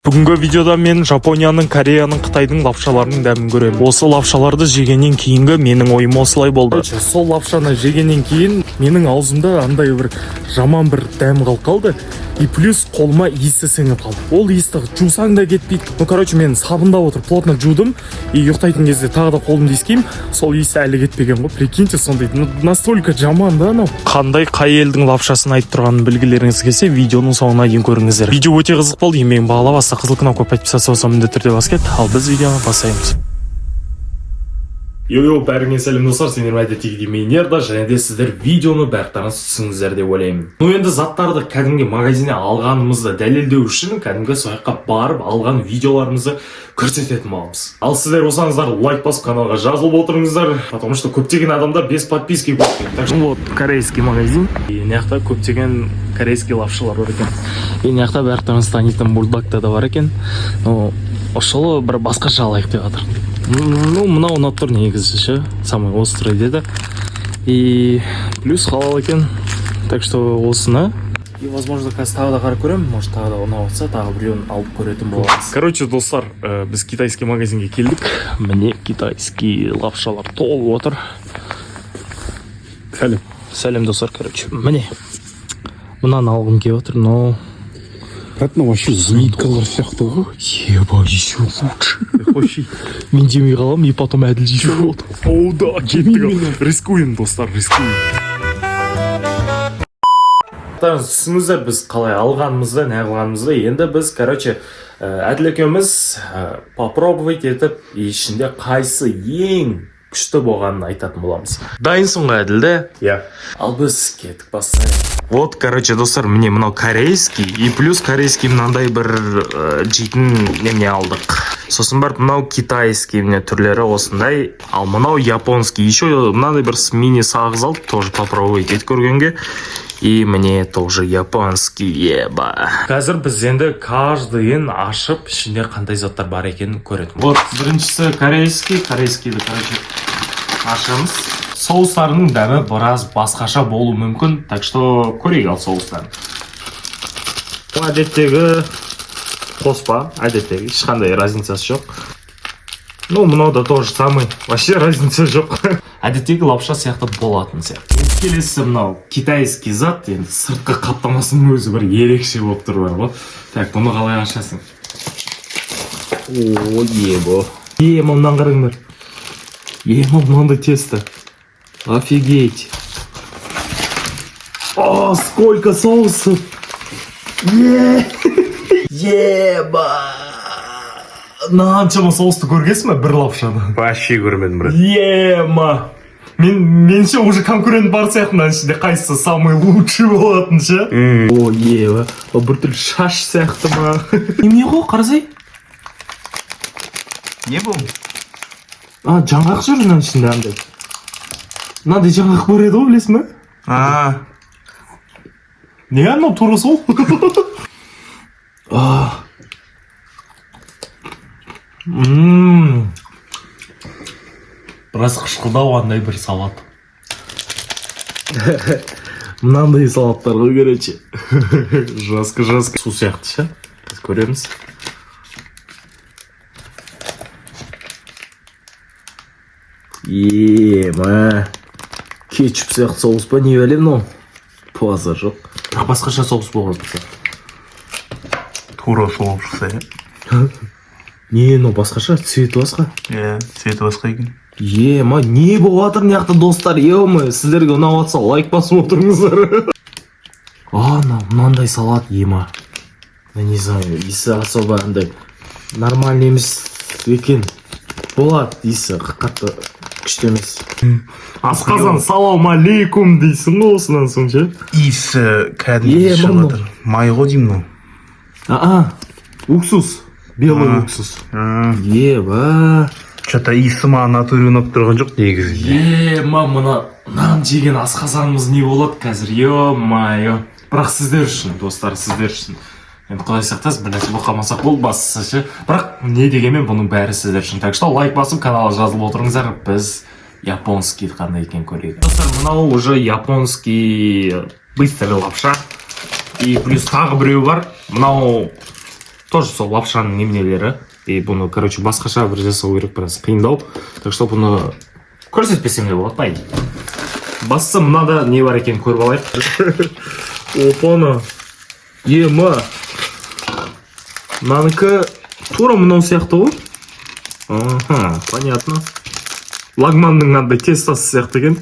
Бүгінгі видеода мен Жапонияның, Кореяның, Қытайдың лапшаларының дәмін көремін. Осы лапшаларды жегеннен кейінгі менің ойым осылай болды. Сол лапшаны жегеннен кейін менің аузымда андай бір жаман бір дәм қалып қалды. И плюс қолыма иісі сіңіп қалды. Ол иісті жусаң да кетпейді. Мен сабындап отырып плотно жудым. И ұйықтайтын кезде тағы да қолымды иіскеймін. Сол иісі әлі кетпеген ғой. Прикиньте, сондай настолько жаман да анау. Қандай қай елдің лапшасын айтып тұрғанын білгілеріңіз келсе, видеоның соңына дейін көріңіздер. Видео өте қызық болды. Еңбегін бағалап аса қызыл кнопка подписаться болса міндетті түрде бас кет. Ал біз видеоны бастаймыз. Йо-йо, бәріңе сәлем достар, сендер әдеттегідей мен Ерда, және де сіздер видеоны бәріқтарыңыз түсіңіздер деп ойлаймын. Енді заттарды кәдімгі магазинне алғанымызды дәлелдеу үшін кәдімгі сояққа барып алған видеоларымызды көрсететін боламыз. Ал сіздер болсаңыздар лайк басып каналға жазылып отырыңыздар, потому что көптеген адамдар без подписки көрген. Так что вот корейский магазин. И мынаяқта көптеген корейский лапшалар бар екен. И мынаяқта бәріқтарыңыз танитын бульдогта да бар екен. Но ошоло бір басқаша алайық деп жатыр. Ну, мынау ұнап тұр негізі ше, самый острый деді. И плюс халал екен. Так что осыны. И возможно қазір тағы да қарап көремін, может тағы да ұнап отса, тағы біреуін алып көретін боламыз. Короче, достар, біз китайский магазинге келдік. Міне китайский лапшалар толып отыр. Сәлем. Сәлем достар, короче. Міне. Мынаны алғым келіп отыр, но Это вообще зниткалар сияқты ғой. Еба, еще лучше. Вообще, мен жемей қалам, и потом әділ жейші болды. Оу да, кеттік. Рискуем, достар, рискуем. Түсіңіздер, біз қалай алғанымызды, не қылғанымызды. Енді біз, короче, әділ екеуміз попробовать етіп, ішінде қайсы ең күшті болғанын айтатын боламыз. Дайынсың ғой әділді? Иә. Ал біз кеттік бастайық. Вот, короче, достар, мне мынау корейский, и плюс корейский мынандай бір жейтін неме алдық. Сосын бар мынау китайский мне түрлері осындай, ал мынау японский. Еще мынандай бір мини сағыз алды, тоже попробовать ет көргенге. И мне тоже японский, еба. Қазір біз енді каждыйын ашып, ішінде қандай заттар бар екенін көретін. Вот, біріншісі корейскийді, короче, ашамыз. Соустарының дәмі біраз басқаша болу мүмкін, так что көрейік ал соустарын. Әдеттегі қоспа, әдеттегі, ешқандай разницасы жоқ. Ну, мынау да тоже самый, вообще разница жоқ. Әдеттегі лапша сияқты болатын сияқты. Келесі мынау китайский зат, енді сыртқы қаптамасының өзі бір ерекше болып тұр бар ғой. Так, бұны қалай ашасың? О, ебо. Мынаны қараңдар. Мынандай тесто. Офигеть. О, сколько соусов. Еба. Наншама соусты көргенсің ба бір лапшаны? Вообще көрмедім, брат. Ема. Менше уже конкурент бар сияқты, мына ішінде қайсысы самый лучший болатын ше? О, еба. Бір түрлі шаш сияқты ма? Неме ғой, қарасай? Не бұл? Жаңғақ жүр мына ішінде андай. Мынандай жаңғақ бар еді ғой, білесің ба? Не анау тура сол? Біраз қышқылдау андай бір салат. Мынандай салаттар ғой, короче. Жасқы. Су сияқты ше? Біз көреміз. Ема. Кетчуп сияқты соус па, не бәлем, но паза жоқ. Басқаша соус болған тұрса. Тура сол шықса, е? Не, но басқаша, цветі басқа. Цветі басқа екен. Ема, не болатыр мынақты достар, ема, сіздерге ұнап жатса лайк басып отырыңыздар. Мынандай салат, ема. Не знаю, иісі особо андай нормальный емес екен. Болады, иісі қатты күшті емес. Асқазан салам алейкум дейсің ғой осынан соң ше? Иісі кәдімгі шығып жатыр. Май ғой деймін ғой. Уксус. Белый уксус. Еба. Что-то иісі ма натуре ұнап тұрған жоқ негізі. Ема, мынан жеген асқазанымыз не болады қазір, ё-майо. Бірақ сіздер үшін, достар, сіздер үшін. Енді құдай сақтасын, бір нәрсе болмасақ болды бастысы ше. Бірақ не дегенмен бұның бәрі сіздер үшін. Так что лайк басып каналға жазылып отырыңыздар. Біз японский қандай екен көрейік. Достар, мынау уже японский быстрый лапша. И плюс тағы біреу бар. Мынау тоже сол лапшаның неменелері. И бұны, короче, басқаша бір жасау керек, біраз қиындау. Так что бұны көрсетпесем де болады, майын. Бастысы мынада не бар екен көріп алайық. Опаны. Ема. Мынанікі тура мынау сияқты ғой. Ага, понятно. Лагманның мынандай тестасы сияқты екен.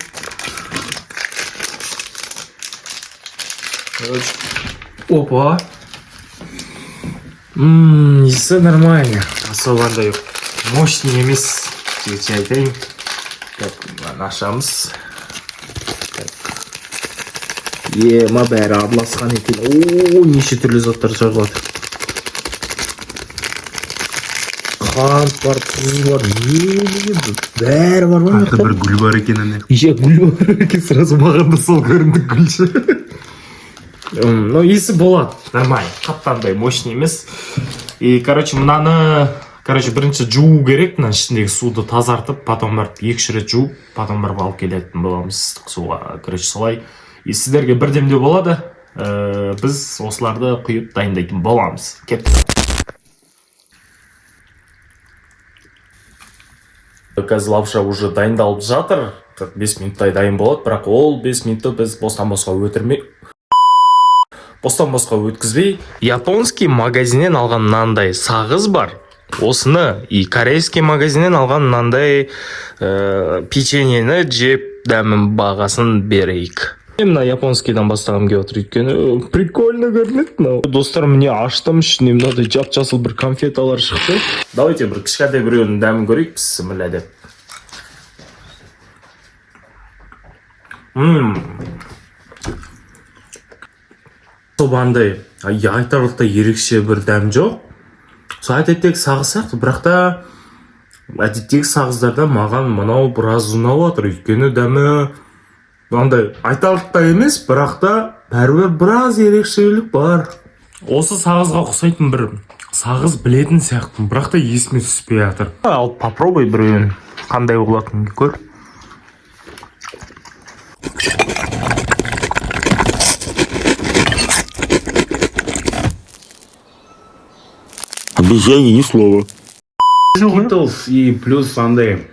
Опа. Иісі нормально. Особо андай мощный емес. Жеке айтайын. Так, ашамыз. Ема бәрі араласқан екен. О, неше түрлі заттар жағылады. Қант бар, тұз бар, бәрі бар ғой. Қанты бір гүл бар екен әне. Гүл бар екен, сразу маған да сол көрінді гүлші. Ну, иісі болады, нормально, қаттандай мощный емес. И, короче, мынаны, бірінші жуу керек, мына ішіндегі суды тазартып, потом барып екі рет жуу, потом барып алып келетін боламыз ыстық суға. Короче, солай. И сіздерге бірдемде болады, біз осыларды құйып дайындайтын боламыз. Кеттік. Қазір лапша уже дайындалып жатыр. 5 минуттай дайын болады, бірақ ол 5 минутты біз бостан босқа өткізбей, японский магазиннен алған мынандай сағыз бар. Осыны и корейский магазиннен алған мынандай печеньені жеп дәмін бағасын берейік. Мына японскийдан бастағым келіп отыр, өйткені прикольно көрінеді. Достар, міне аштым, ішіне мынандай жап-жасыл бір конфеталар шықты. Давайте бір кішкентай біреуінің дәмін көрейік, бісміллә деп. Собандай айтарлықтай ерекше бір дәм жоқ. Сол әдеттегі сағыз сияқты, бірақ та әдеттегі сағыздарда маған мынау біраз ұнап отыр, өйткені дәмі андай айтарлықтай емес, бірақ та бәрібір біраз ерекшелік бар. Осы сағызға ұқсайтын бір сағыз білетін сияқты, бірақ та есіме түспей жатыр. Ал попробуй біреуін қандай болатынын көр. Обезьяне ни слова. Skittles и плюс андай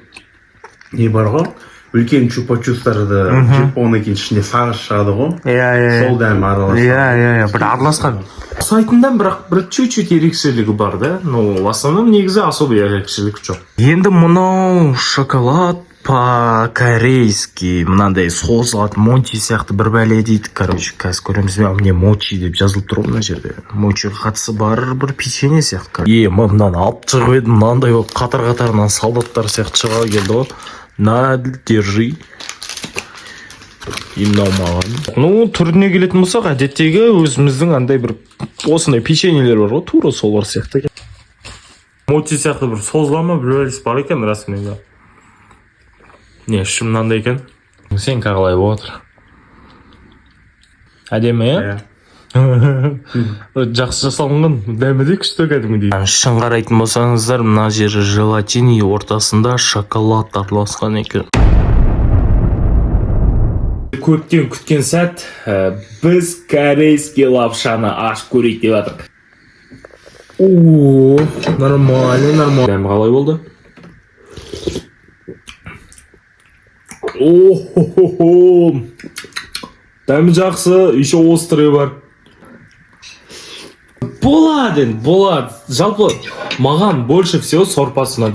не бар ғой, үлкен чупа-чустарды жеп болғаннан кейін ішінде сағыз шығады ғой. Сол дәм араласқан. Бір араласқан. Ұқсайтындан бірақ бір чуть-чуть ерекшелігі бар да. Но в основном негізі особо ерекшелік жоқ. Енді мынау шоколад по-корейски мынандай созылады, мончи сияқты бір бәле дейді. Короче, қазір көреміз бе, мне мочи деп жазылып тұр мына жерде. Мочиға қатысы бар бір печенье сияқты. Мынаны алып шығып едім, мынандай қатар-қатарынан солдаттар сияқты шыға келді ғой. На, держи. И мынау маған. Ну, түріне келетін болсақ, әдеттегі өзіміздің андай бір осындай печеньелер бар ғой, тура солар сияқты. Мочи сияқты бір созылама бір бәлесі бар екен расымен. Не, ішім мынандай екен. Сен қалай болып отыр? Әдемі, жақсы жасалынған, дәмі де күшті кәдімгідей. Шын қарайтын болсаңыздар, мына жері желатин, ортасында шоколад араласқан екен. Көптен күткен сәт, біз корейский лапшаны ашып көрейік деп жатырмық. О, нормально. Дәмі қалай болды? О-хо-хо-хо. Дәмі жақсы, еще острый бар. Болады. Жалпы маған больше всего сорпасына.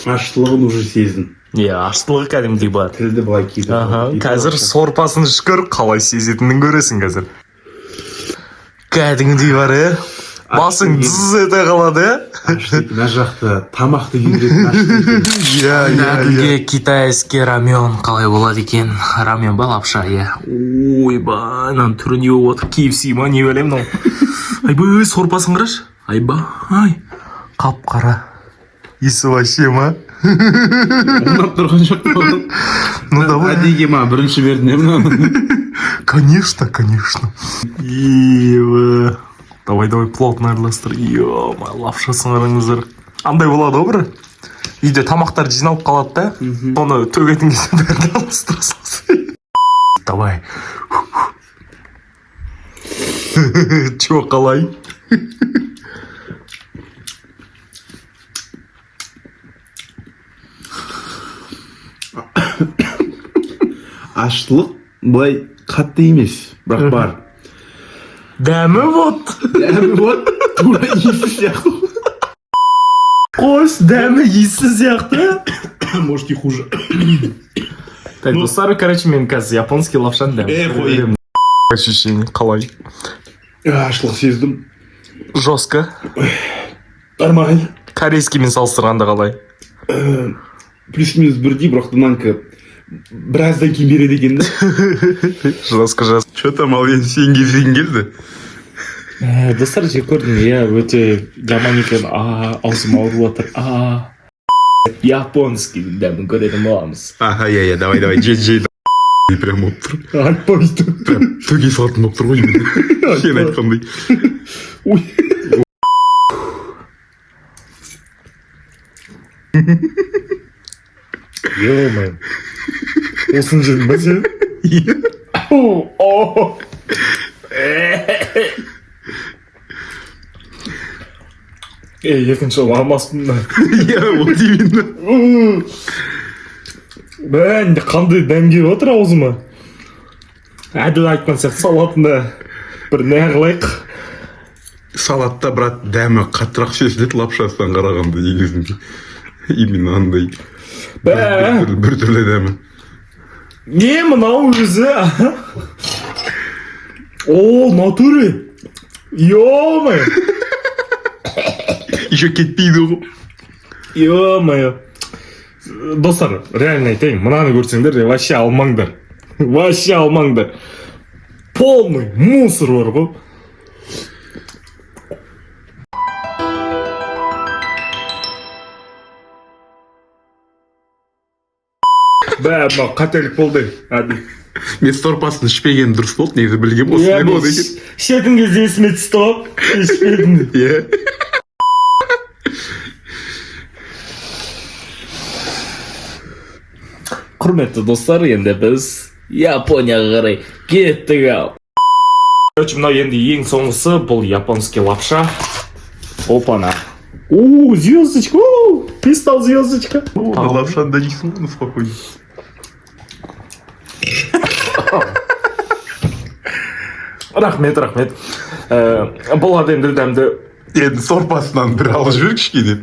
Аштылығын уже сездің. Аштылығы кәдімгідей бар. Тілді былай кейді. Қазір сорпасын шүкір, қалай сезетінін көресің қазір. Кәдімгідей бар, басың дзз ете қалады, Мына жақты тамақты келдетін ашты. Кәдімге китайский рамен қалай болады екен? Рамен ба лапша, Ойба, нан түрі не болып отыр? KFC ма, не білем мынау? Айбай, сорпасын қараш. Айбай, қап-қара. Иісі вообще ма? Онап тұрған жоқ. Ну давай. Әдеге ма, бірінші бердің емін? Конечно. Ева. Давай, плотно араластыр. Ё-ма, лапшасын қараңыздар. Андай болады ғой бір. Үйде тамақтар жиналып қалады да. Оны төгетін кезде бәрін араластырасыз. Давай. Чё, қалай? аштылық былай қатты емес, бірақ бар. Дәмі вот. Дәмі вот, тура иісі сияқты. Қойс, дәмі иісі сияқты. Может и хуже. Так, достар, короче, мен қазір японский лапшаны дәмі. Қой. Ощущение қалай? Аштылық сездім. Жестко. Нормально. Корейскиймен салыстырғанда қалай? Плюс-минус бірдей, бірақ мынанікі біраздан кейін береді екен да. Жестко. Че там, ал енді сен келді? Достар, жек көрдім, иә, өте жаман екен. Аузым ауырып жатыр. Японский дәмін көретін боламыз. Ага, иә, давай, жей. Прям болып тұр. Айтпайды. Прям төге салатын болып тұр ғой енді. Сен айтқандай. Ой. Ё-моё. Осыны жедің ба сен? Иә. Екінші ол алмаспын да. Иә, вот именно. Бән, қандай дәм келіп отыр аузыма. Әділ айтқан сияқты салатында бір не қылайық. Салатта, брат, дәмі қаттырақ сезіледі лапшасынан қарағанда негізінде. Именно андай. Бір түрлі дәмі. Не мынау өзі? О, натуре. Ё-моё. Еще кетпейді ғой. Ё-моё. Достар, реально айтайын, мынаны көрсеңдер, вообще алмаңдар. Вообще алмаңдар. Полный мусор бар ғой. Мынау қателік болды. Әді. Мен сорпасын ішпеген дұрыс болды, негізі білгем осылай болды екен. Ішетін кезде есіме түсті ғой. Ішпедім. Иә. Құрметті достар, енді біз Японияға қарай кеттік ау. Короче, мынау енді ең соңғысы, бұл японский лапша. Опана. Звездочка, пистал звездочка. Лапшаны да жейсің ғой, спокойно. Рахмет. Бұл енді дәмді. Енді сорпасынан бір алып жібер кішкене.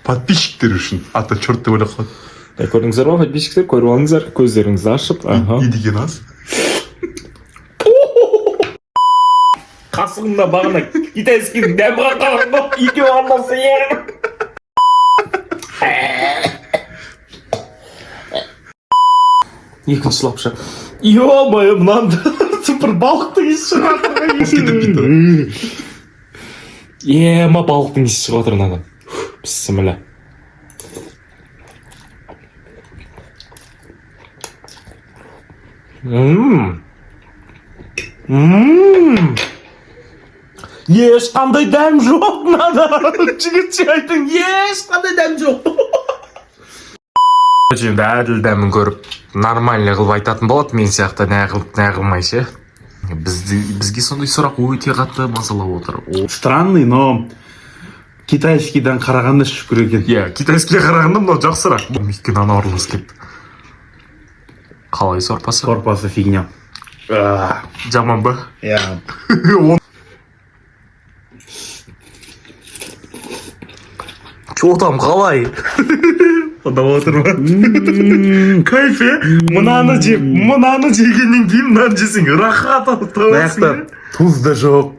Подписчиктер үшін. Ата черт деп ойлап қалады. Көрдіңіздер ма, подписчиктер? Көріп алыңыздар, көздеріңізді ашып. Не деген аз? Қасыңда бағына китайский дәм қатарында екеу арнасы ең. Екінші лапша. Ё-моё, мынанда бір балықтың иісі шығып Ема балықтың иісі шығып отыр мынадан. Бісміллә. Ешқандай дәм жоқ мынада. Жігітше айтың, ешқандай дәм жоқ. Енді әділ дәмін көріп, нормальный қылып айтатын болады, мен сияқты нәғылмай ше. Бізге сондай сұрақ өте қатты мазалап отыр. Странный, но китайскийдан қарағанда шүкір екен. Иә, китайскийге қарағанда мынау жақсырақ. Өйткені ана аралас кетті. Қалай сорпасы? Сорпасы фигня. Жаман ба? Иә. Чо там қалай? Одап отыр ма? Кайф, мынаны жегеннен кейін мынаны жесең рахат алып Наяқта туз да жоқ,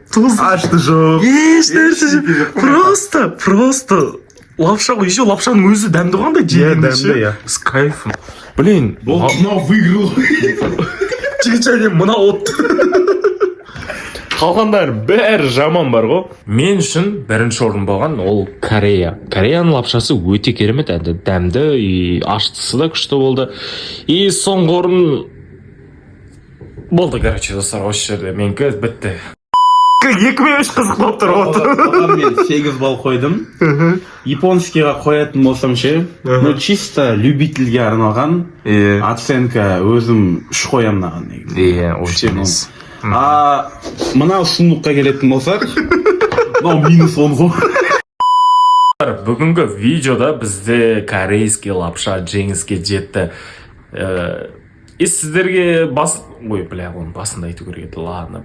аш та жоқ. Еш нәрсе жоқ. Просто лапша ғой, еще лапшаның өзі дәмді қандай жегенде ше. С кайфом. Блин, Мынау выиграл. жігітше мына от. Қалғандар бәрі жаман бар ғой. Мен үшін бірінші орын болған ол Корея. Кореяның лапшасы өте керемет, әнді дәмді, аштысы да күшті болды. И соңғы орын болды, короче, достар, осы жерде менікі бітті. 2-3 қызық болып тұр ғой. Мен 8 балл қойдым. Японскийға қоятын болсам ше, ну чисто любительге арналған. Оценка өзім 3 қоямын мынаған негізі. Онша емес. Мынау сұмдыққа келетін болсақ, мынау -10 ғой. Бүгінгі видеода бізде корейский лапша жеңіске жетті. И сіздерге ой, бля, оны басында айту керек еді. Ладно,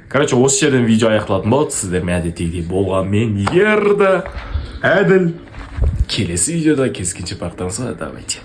короче, осы жерден видео аяқталатын болады. Сіздермен әдеттегідей болғанмен ерді. Әділ. Келесі видеода кездескенше бақтаңызға, давайте.